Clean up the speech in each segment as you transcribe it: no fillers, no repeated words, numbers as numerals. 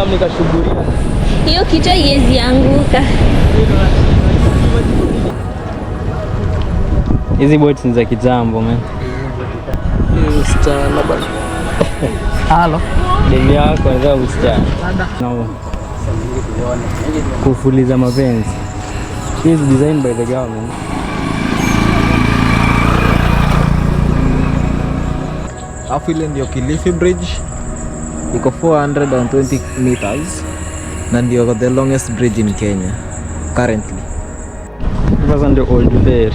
kama nikashuhudia. Hiyo kichwa yezi anguka. Hizi boats ni za kitambo man. Msichana bana. Halo. Demu yako anataka msichana. No. Kufuliza mapenzi. This is designed by the government. Alafu ile ndio Kilifi Bridge. Iko 420 meters. Na ndio the longest bridge in Kenya currently. Sasa ndio Old Ferry.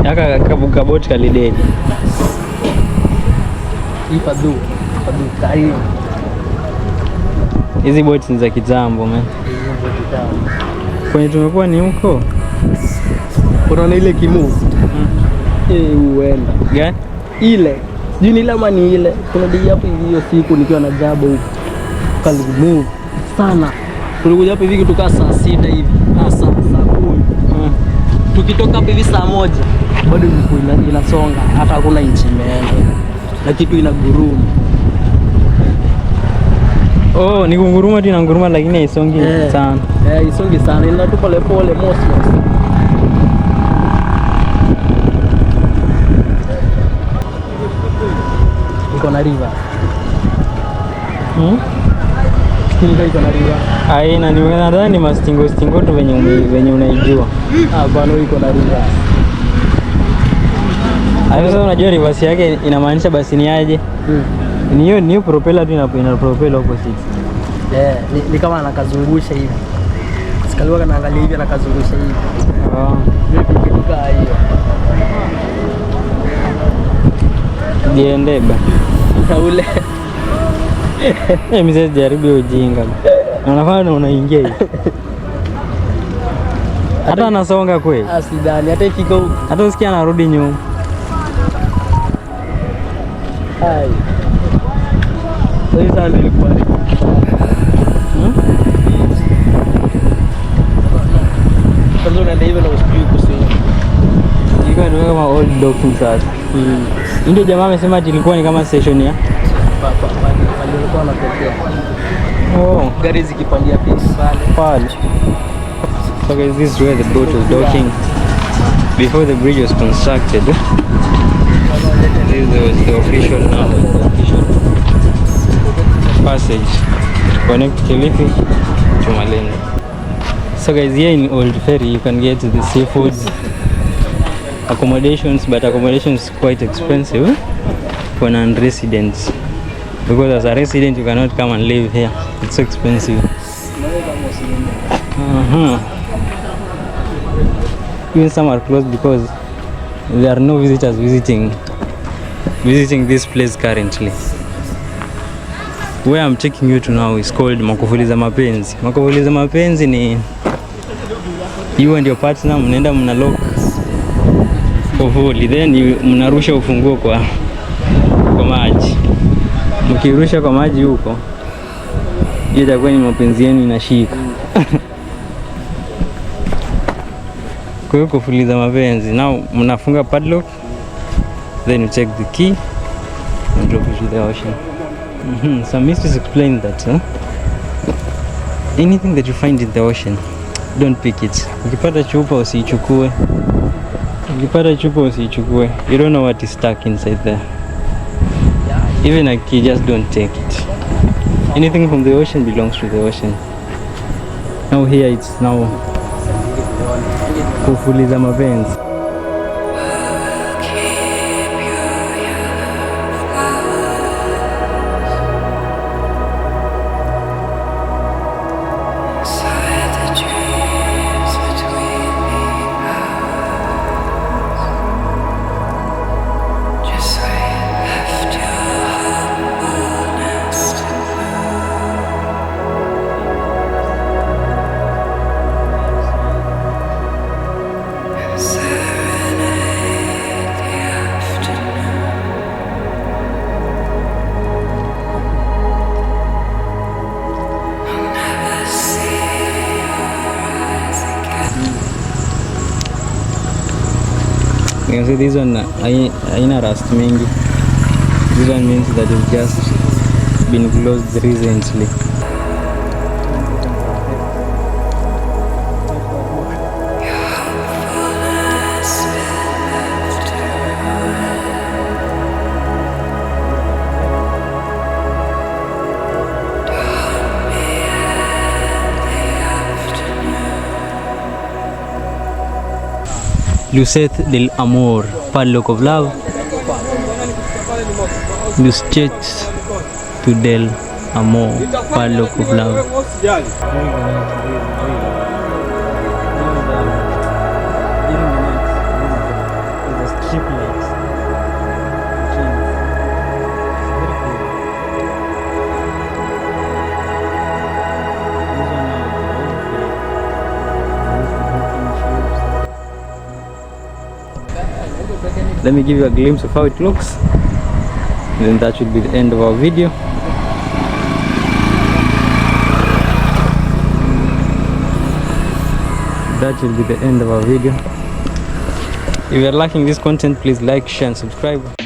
Yaka kabuka boat kalidedi. Padu karibu. Hizi boats ni za kitambo man. Kwenye tumekuwa ni huko. Unaona ile kimove? Uenda. Gani? Ile. Sijui ni ile ama ni ile. Kuna dei hapo hiyo siku nikiwa na jabo huko. Kali move sana. Tulikuja hapo hivi kutoka saa 6 hivi. Saa 10. Tukitoka hapo hivi saa 1 bado inasonga, hata hakuna inchi imeenda. Na kitu inaguruma. Oh, ni kunguruma tu inanguruma lakini haisongi sana. Isongi sana. Ina tu pole pole mosi. Iko na river. Iko na river. Haina, ni nadhani mastingo tu venye unaijua. Bado iko na river. Sasa unajua reverse yake inamaanisha basi ni aje? Ni hiyo propeller tu ina propeller opposite. Ni kama anakazungusha hivi. Sikaliwa kana angalia hivi anakazungusha hivi. Vipi kiduka hiyo? Jiende ba. Ule. Mimi jaribu ujinga. Unafanya unaingia hivi. Hata anasonga kweli. Asidani hata ikiko huko. Hata usikia anarudi nyuma. Hai. Sasa ndio ilikuwa. Kwanza unaenda hivyo na usijui kusema. Ilikuwa ni kama old docking sasa. Ndio jamaa amesema ilikuwa ni kama station ya alikuwa anatokea. Gari zikipandia pale. So guys, this is where the boat was docking before the bridge was constructed. This was the official passage to connect Kilifi to Malindi. So guys, here in Old Ferry you can get the seafood accommodations, but accommodation is quite expensive for non-residents, because as a resident you cannot come and live here. It's so expensive. Even some are closed because there are no visitors visiting this place currently. Where I'm taking you to now is called Makufuliza Mapenzi. Makufuliza Mapenzi ni you and your partner mnaenda mna lock kufuli, then mnarusha ufunguo kwa maji. Mkirusha kwa maji huko, hiyo itakuwa ni mapenzi yenu inashika. Kwa hiyo kufuliza mapenzi. Now mnafunga padlock, then you take the key and drop it to the ocean. Some mysteries explain that anything that you find in the ocean, don't pick it. Ukipata chupa usiichukue. You don't know what is stuck inside there. Even a key, just don't take it. Anything from the ocean belongs to the ocean. Now here it's now kufuliza mapenzi. You can see this one haina rust mingi. This one means that it's just been closed recently. Lucette del Amor, Padlock of Love. Lucette to del Amor, Padlock of Love. Let me give you a glimpse of how it looks, and then that should be the end of our video. That should be the end of our video. If you are liking this content, please like, share and subscribe.